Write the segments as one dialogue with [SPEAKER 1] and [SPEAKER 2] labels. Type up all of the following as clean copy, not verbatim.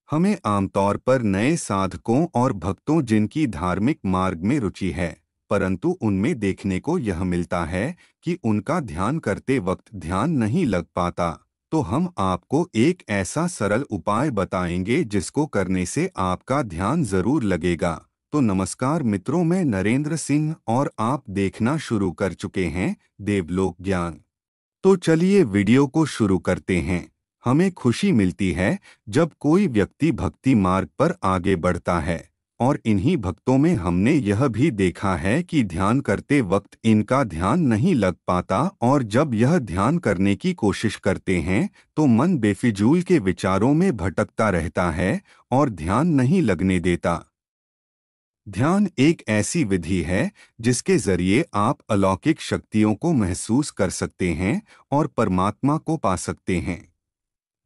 [SPEAKER 1] हमें आमतौर पर नए साधकों और भक्तों जिनकी धार्मिक मार्ग में रुचि है, परंतु उनमें देखने को यह मिलता है कि उनका ध्यान करते वक्त ध्यान नहीं लग पाता, तो हम आपको एक ऐसा सरल उपाय बताएंगे जिसको करने से आपका ध्यान जरूर लगेगा। तो नमस्कार मित्रों, मैं नरेंद्र सिंह और आप देखना शुरू कर चुके हैं देवलोक ज्ञान। तो चलिए वीडियो को शुरू करते हैं। हमें खुशी मिलती है जब कोई व्यक्ति भक्ति मार्ग पर आगे बढ़ता है, और इन्हीं भक्तों में हमने यह भी देखा है कि ध्यान करते वक्त इनका ध्यान नहीं लग पाता, और जब यह ध्यान करने की कोशिश करते हैं तो मन बेफिजूल के विचारों में भटकता रहता है और ध्यान नहीं लगने देता। ध्यान एक ऐसी विधि है जिसके जरिए आप अलौकिक शक्तियों को महसूस कर सकते हैं और परमात्मा को पा सकते हैं।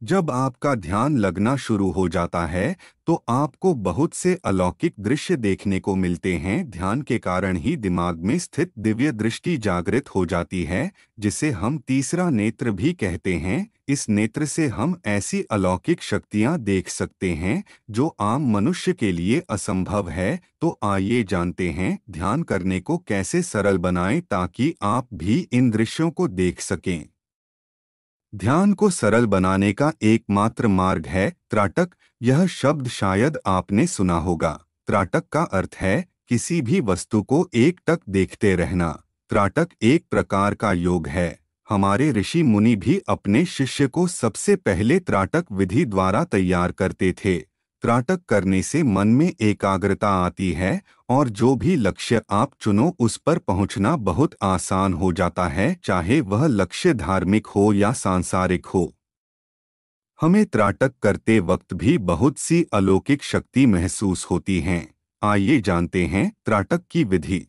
[SPEAKER 1] जब आपका ध्यान लगना शुरू हो जाता है तो आपको बहुत से अलौकिक दृश्य देखने को मिलते हैं। ध्यान के कारण ही दिमाग में स्थित दिव्य दृष्टि जागृत हो जाती है, जिसे हम तीसरा नेत्र भी कहते हैं। इस नेत्र से हम ऐसी अलौकिक शक्तियां देख सकते हैं जो आम मनुष्य के लिए असंभव है। तो आइए जानते हैं ध्यान करने को कैसे सरल बनाएं ताकि आप भी इन दृश्यों को देख सकें। ध्यान को सरल बनाने का एकमात्र मार्ग है त्राटक। यह शब्द शायद आपने सुना होगा। त्राटक का अर्थ है किसी भी वस्तु को एकटक देखते रहना। त्राटक एक प्रकार का योग है। हमारे ऋषि मुनि भी अपने शिष्य को सबसे पहले त्राटक विधि द्वारा तैयार करते थे। त्राटक करने से मन में एकाग्रता आती है और जो भी लक्ष्य आप चुनो उस पर पहुंचना बहुत आसान हो जाता है, चाहे वह लक्ष्य धार्मिक हो या सांसारिक हो। हमें त्राटक करते वक्त भी बहुत सी अलौकिक शक्ति महसूस होती हैं। आइए जानते हैं त्राटक की विधि।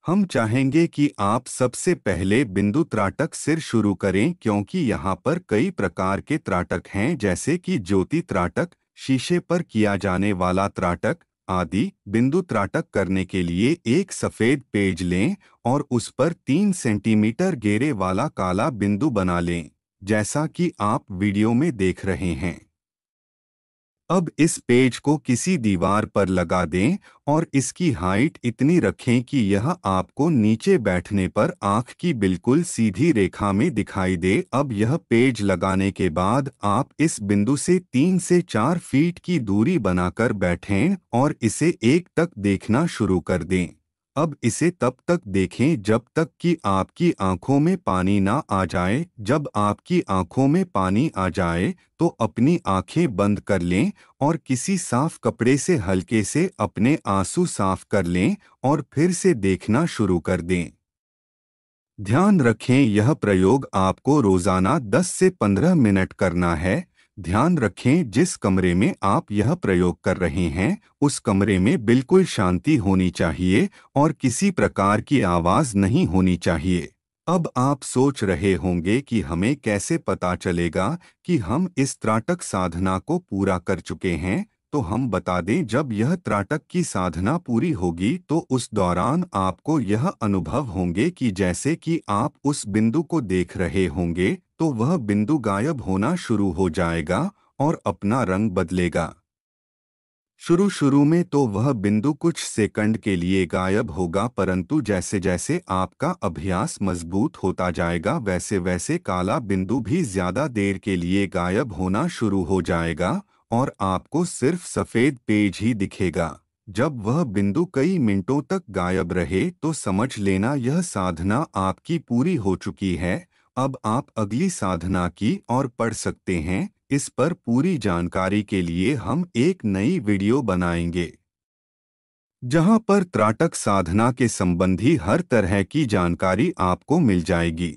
[SPEAKER 1] हम चाहेंगे कि आप सबसे पहले बिंदु त्राटक सिर शुरू करें, क्योंकि यहाँ पर कई प्रकार के त्राटक हैं, जैसे कि ज्योति त्राटक, शीशे पर किया जाने वाला त्राटक आदि। बिंदु त्राटक करने के लिए एक सफेद पेज लें और उस पर 3 सेंटीमीटर घेरे वाला काला बिंदु बना लें, जैसा कि आप वीडियो में देख रहे हैं। अब इस पेज को किसी दीवार पर लगा दें और इसकी हाइट इतनी रखें कि यह आपको नीचे बैठने पर आँख की बिल्कुल सीधी रेखा में दिखाई दे। अब यह पेज लगाने के बाद आप इस बिंदु से 3 से 4 फीट की दूरी बनाकर बैठें और इसे एकटक देखना शुरू कर दें। अब इसे तब तक देखें जब तक कि आपकी आंखों में पानी ना आ जाए। जब आपकी आंखों में पानी आ जाए तो अपनी आंखें बंद कर लें और किसी साफ कपड़े से हल्के से अपने आंसू साफ कर लें और फिर से देखना शुरू कर दें। ध्यान रखें, यह प्रयोग आपको रोजाना 10 से 15 मिनट करना है। ध्यान रखें जिस कमरे में आप यह प्रयोग कर रहे हैं उस कमरे में बिल्कुल शांति होनी चाहिए और किसी प्रकार की आवाज नहीं होनी चाहिए। अब आप सोच रहे होंगे कि हमें कैसे पता चलेगा कि हम इस त्राटक साधना को पूरा कर चुके हैं। तो हम बता दें, जब यह त्राटक की साधना पूरी होगी तो उस दौरान आपको यह अनुभव होंगे कि जैसे कि आप उस बिंदु को देख रहे होंगे तो वह बिंदु गायब होना शुरू हो जाएगा और अपना रंग बदलेगा। शुरू में तो वह बिंदु कुछ सेकंड के लिए गायब होगा, परंतु जैसे जैसे आपका अभ्यास मजबूत होता जाएगा वैसे वैसे काला बिंदु भी ज्यादा देर के लिए गायब होना शुरू हो जाएगा और आपको सिर्फ सफेद पेज ही दिखेगा। जब वह बिंदु कई मिनटों तक गायब रहे तो समझ लेना यह साधना आपकी पूरी हो चुकी है। अब आप अगली साधना की ओर बढ़ सकते हैं। इस पर पूरी जानकारी के लिए हम एक नई वीडियो बनाएंगे जहां पर त्राटक साधना के संबंधी हर तरह की जानकारी आपको मिल जाएगी।